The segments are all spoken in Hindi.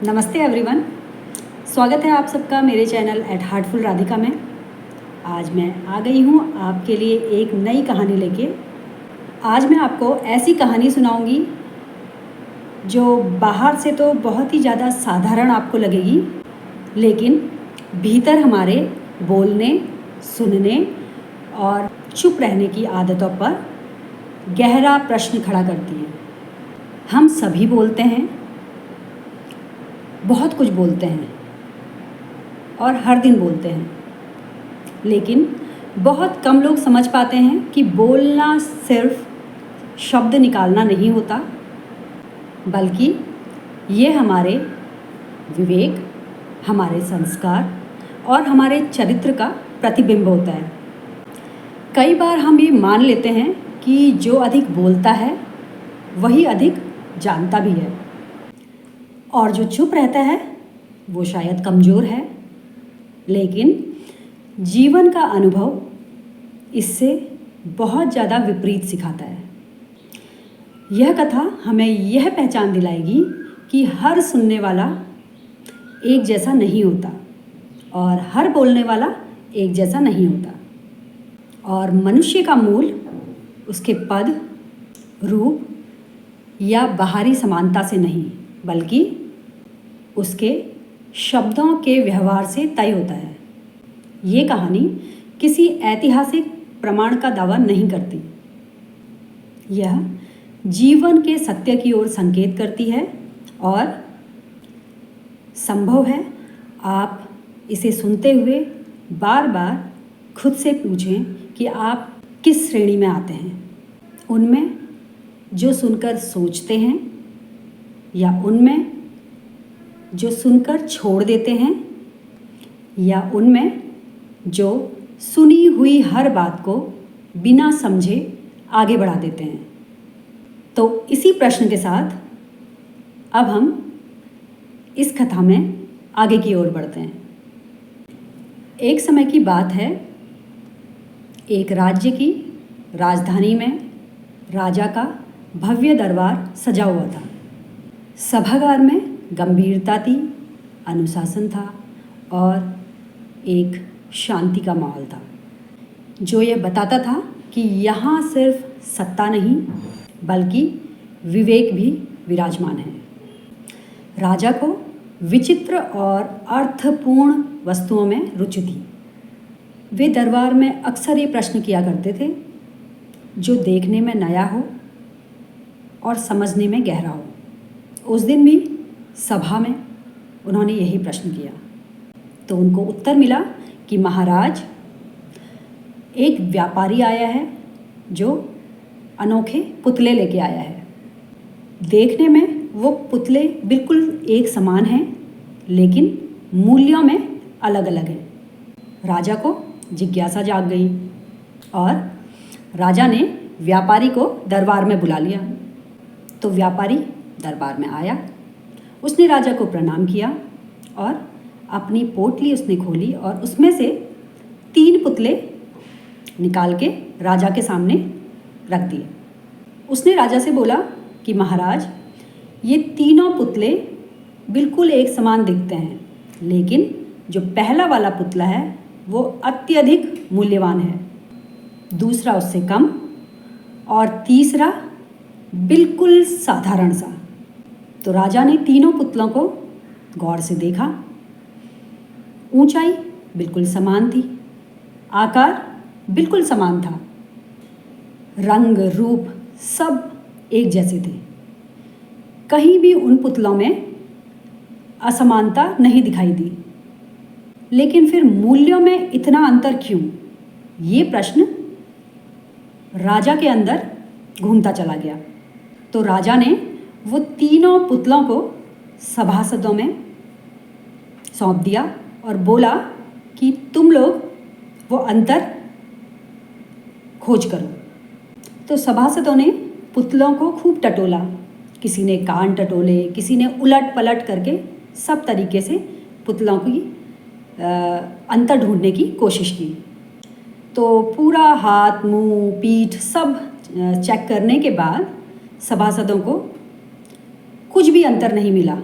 नमस्ते एवरीवन, स्वागत है आप सबका मेरे चैनल एट हार्टफुल राधिका में। आज मैं आ गई हूँ आपके लिए एक नई कहानी लेके। आज मैं आपको ऐसी कहानी सुनाऊंगी जो बाहर से तो बहुत ही ज़्यादा साधारण आपको लगेगी, लेकिन भीतर हमारे बोलने, सुनने और चुप रहने की आदतों पर गहरा प्रश्न खड़ा करती है। हम सभी बोलते हैं, बहुत कुछ बोलते हैं और हर दिन बोलते हैं, लेकिन बहुत कम लोग समझ पाते हैं कि बोलना सिर्फ शब्द निकालना नहीं होता, बल्कि ये हमारे विवेक, हमारे संस्कार और हमारे चरित्र का प्रतिबिंब होता है। कई बार हम ये मान लेते हैं कि जो अधिक बोलता है वही अधिक जानता भी है, और जो चुप रहता है वो शायद कमज़ोर है। लेकिन जीवन का अनुभव इससे बहुत ज़्यादा विपरीत सिखाता है। यह कथा हमें यह पहचान दिलाएगी कि हर सुनने वाला एक जैसा नहीं होता और हर बोलने वाला एक जैसा नहीं होता, और मनुष्य का मूल उसके पद, रूप या बाहरी समानता से नहीं, बल्कि उसके शब्दों के व्यवहार से तय होता है। ये कहानी किसी ऐतिहासिक प्रमाण का दावा नहीं करती। यह जीवन के सत्य की ओर संकेत करती है, और संभव है आप इसे सुनते हुए बार बार खुद से पूछें कि आप किस श्रेणी में आते हैं, उनमें जो सुनकर सोचते हैं या उनमें जो सुनकर छोड़ देते हैं, या उनमें जो सुनी हुई हर बात को बिना समझे आगे बढ़ा देते हैं। तो इसी प्रश्न के साथ अब हम इस कथा में आगे की ओर बढ़ते हैं। एक समय की बात है, एक राज्य की राजधानी में राजा का भव्य दरबार सजा हुआ था। सभागार में गंभीरता थी, अनुशासन था और एक शांति का माहौल था, जो ये बताता था कि यहाँ सिर्फ सत्ता नहीं बल्कि विवेक भी विराजमान है। राजा को विचित्र और अर्थपूर्ण वस्तुओं में रुचि थी। वे दरबार में अक्सर ये प्रश्न किया करते थे जो देखने में नया हो और समझने में गहरा हो। उस दिन भी सभा में उन्होंने यही प्रश्न किया, तो उनको उत्तर मिला कि महाराज, एक व्यापारी आया है जो अनोखे पुतले लेके आया है। देखने में वो पुतले बिल्कुल एक समान हैं, लेकिन मूल्यों में अलग अलग हैं। राजा को जिज्ञासा जाग गई और राजा ने व्यापारी को दरबार में बुला लिया। तो व्यापारी दरबार में आया, उसने राजा को प्रणाम किया और अपनी पोटली उसने खोली और उसमें से 3 पुतले निकाल के राजा के सामने रख दिए। उसने राजा से बोला कि महाराज, ये तीनों पुतले बिल्कुल एक समान दिखते हैं, लेकिन जो पहला वाला पुतला है वो अत्यधिक मूल्यवान है, दूसरा उससे कम और तीसरा बिल्कुल साधारण सा। तो राजा ने तीनों पुतलों को गौर से देखा। ऊंचाई बिल्कुल समान थी, आकार बिल्कुल समान था, रंग रूप सब एक जैसे थे। कहीं भी उन पुतलों में असमानता नहीं दिखाई दी। लेकिन फिर मूल्यों में इतना अंतर क्यों? ये प्रश्न राजा के अंदर घूमता चला गया। तो राजा ने वो तीनों पुतलों को सभासदों में सौंप दिया और बोला कि तुम लोग वो अंतर खोज करो। तो सभासदों ने पुतलों को खूब टटोला, किसी ने कान टटोले, किसी ने उलट पलट करके सब तरीके से पुतलों की अंतर ढूंढने की कोशिश की। तो पूरा हाथ, मुंह, पीठ सब चेक करने के बाद सभासदों को कुछ भी अंतर नहीं मिला।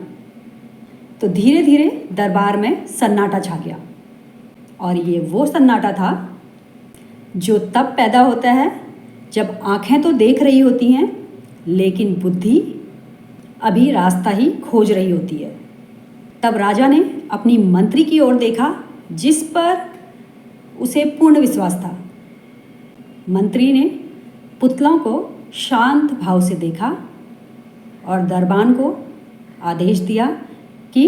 तो धीरे धीरे दरबार में सन्नाटा छा गया। और ये वो सन्नाटा था जो तब पैदा होता है जब आँखें तो देख रही होती हैं लेकिन बुद्धि अभी रास्ता ही खोज रही होती है। तब राजा ने अपनी मंत्री की ओर देखा जिस पर उसे पूर्ण विश्वास था। मंत्री ने पुतलों को शांत भाव से देखा और दरबान को आदेश दिया कि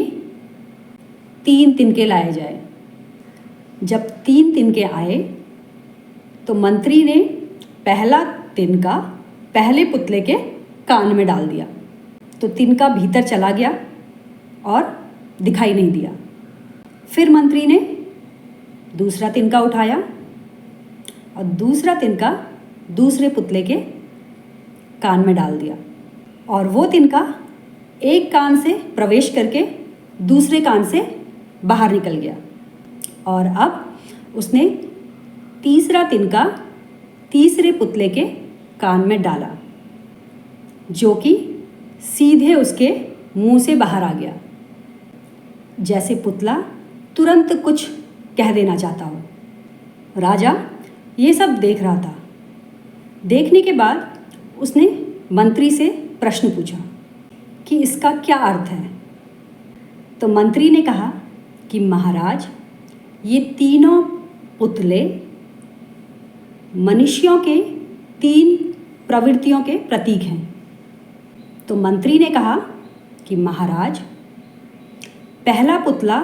3 तिनके लाए जाए। जब 3 तिनके आए तो मंत्री ने पहला तिनका पहले पुतले के कान में डाल दिया तो तिनका भीतर चला गया और दिखाई नहीं दिया। फिर मंत्री ने दूसरा तिनका उठाया और दूसरा तिनका दूसरे पुतले के कान में डाल दिया और वो तिनका एक कान से प्रवेश करके दूसरे कान से बाहर निकल गया। और अब उसने तीसरा तिनका तीसरे पुतले के कान में डाला जो कि सीधे उसके मुंह से बाहर आ गया, जैसे पुतला तुरंत कुछ कह देना चाहता हो। राजा ये सब देख रहा था। देखने के बाद उसने मंत्री से प्रश्न पूछा कि इसका क्या अर्थ है। तो मंत्री ने कहा कि महाराज, ये तीनों पुतले मनुष्यों के 3 प्रवृत्तियों के प्रतीक हैं। तो मंत्री ने कहा कि महाराज, पहला पुतला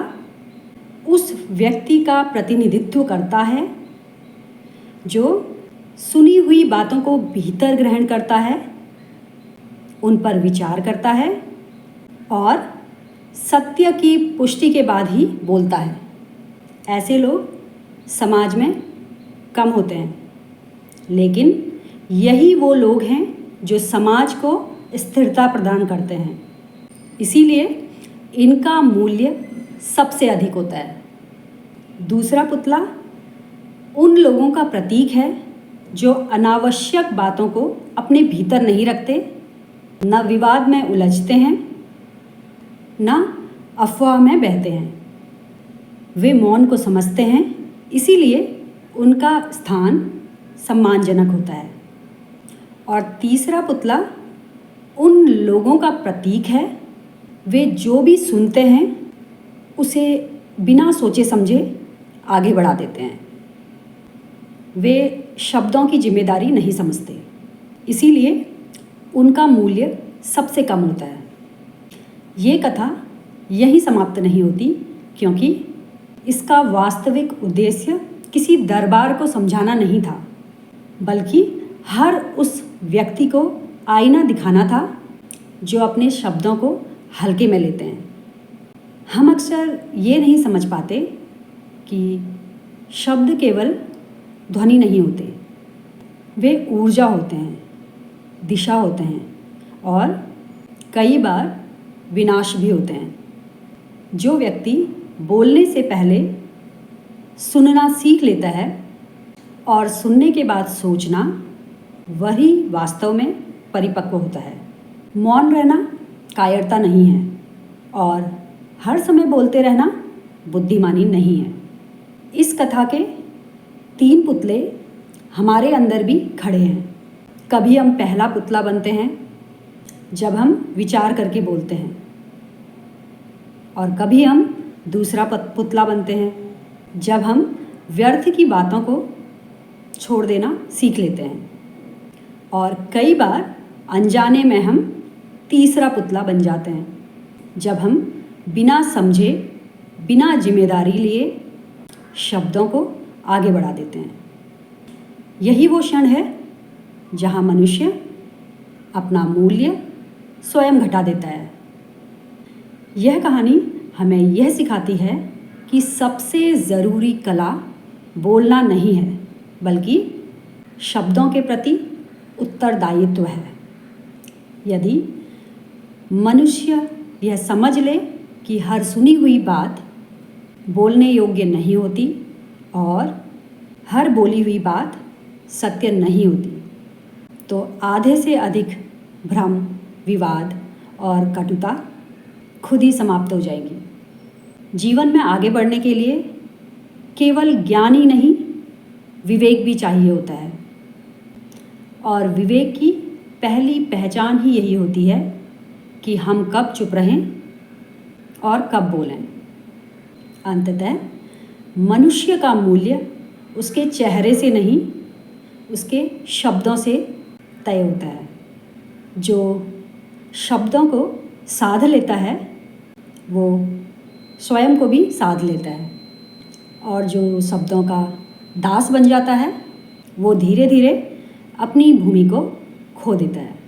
उस व्यक्ति का प्रतिनिधित्व करता है जो सुनी हुई बातों को भीतर ग्रहण करता है, उन पर विचार करता है और सत्य की पुष्टि के बाद ही बोलता है। ऐसे लोग समाज में कम होते हैं, लेकिन यही वो लोग हैं जो समाज को स्थिरता प्रदान करते हैं। इसीलिए इनका मूल्य सबसे अधिक होता है। दूसरा पुतला उन लोगों का प्रतीक है जो अनावश्यक बातों को अपने भीतर नहीं रखते, न विवाद में उलझते हैं, न अफवाह में बहते हैं। वे मौन को समझते हैं, इसीलिए उनका स्थान सम्मानजनक होता है। और तीसरा पुतला उन लोगों का प्रतीक है वे जो भी सुनते हैं उसे बिना सोचे समझे आगे बढ़ा देते हैं। वे शब्दों की जिम्मेदारी नहीं समझते, इसीलिए उनका मूल्य सबसे कम होता है। ये कथा यहीं समाप्त नहीं होती, क्योंकि इसका वास्तविक उद्देश्य किसी दरबार को समझाना नहीं था, बल्कि हर उस व्यक्ति को आईना दिखाना था जो अपने शब्दों को हल्के में लेते हैं। हम अक्सर ये नहीं समझ पाते कि शब्द केवल ध्वनि नहीं होते, वे ऊर्जा होते हैं, दिशा होते हैं और कई बार विनाश भी होते हैं। जो व्यक्ति बोलने से पहले सुनना सीख लेता है और सुनने के बाद सोचना, वही वास्तव में परिपक्व होता है। मौन रहना कायरता नहीं है और हर समय बोलते रहना बुद्धिमानी नहीं है। इस कथा के 3 पुतले हमारे अंदर भी खड़े हैं। कभी हम पहला पुतला बनते हैं जब हम विचार करके बोलते हैं, और कभी हम दूसरा पुतला बनते हैं जब हम व्यर्थ की बातों को छोड़ देना सीख लेते हैं, और कई बार अनजाने में हम तीसरा पुतला बन जाते हैं जब हम बिना समझे, बिना जिम्मेदारी लिए शब्दों को आगे बढ़ा देते हैं। यही वो क्षण है जहाँ मनुष्य अपना मूल्य स्वयं घटा देता है। यह कहानी हमें यह सिखाती है कि सबसे ज़रूरी कला बोलना नहीं है, बल्कि शब्दों के प्रति उत्तरदायित्व है। यदि मनुष्य यह समझ ले कि हर सुनी हुई बात बोलने योग्य नहीं होती और हर बोली हुई बात सत्य नहीं होती, तो आधे से अधिक भ्रम, विवाद और कटुता खुद ही समाप्त हो जाएंगी। जीवन में आगे बढ़ने के लिए केवल ज्ञान ही नहीं, विवेक भी चाहिए होता है। और विवेक की पहली पहचान ही यही होती है कि हम कब चुप रहें और कब बोलें। अंततः मनुष्य का मूल्य उसके चेहरे से नहीं, उसके शब्दों से तय होता है। जो शब्दों को साध लेता है वो स्वयं को भी साध लेता है, और जो शब्दों का दास बन जाता है वो धीरे धीरे अपनी भूमि को खो देता है।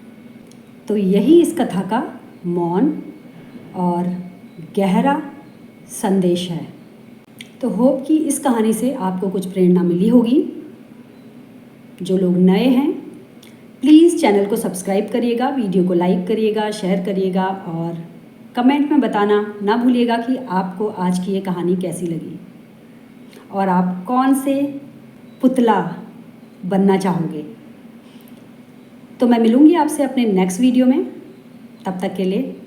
तो यही इस कथा का मौन और गहरा संदेश है। तो होप कि इस कहानी से आपको कुछ प्रेरणा मिली होगी। जो लोग नए हैं प्लीज़ चैनल को सब्सक्राइब करिएगा, वीडियो को लाइक करिएगा, शेयर करिएगा और कमेंट में बताना ना भूलिएगा कि आपको आज की ये कहानी कैसी लगी और आप कौन से पुतला बनना चाहोगे। तो मैं मिलूँगी आपसे अपने नेक्स्ट वीडियो में। तब तक के लिए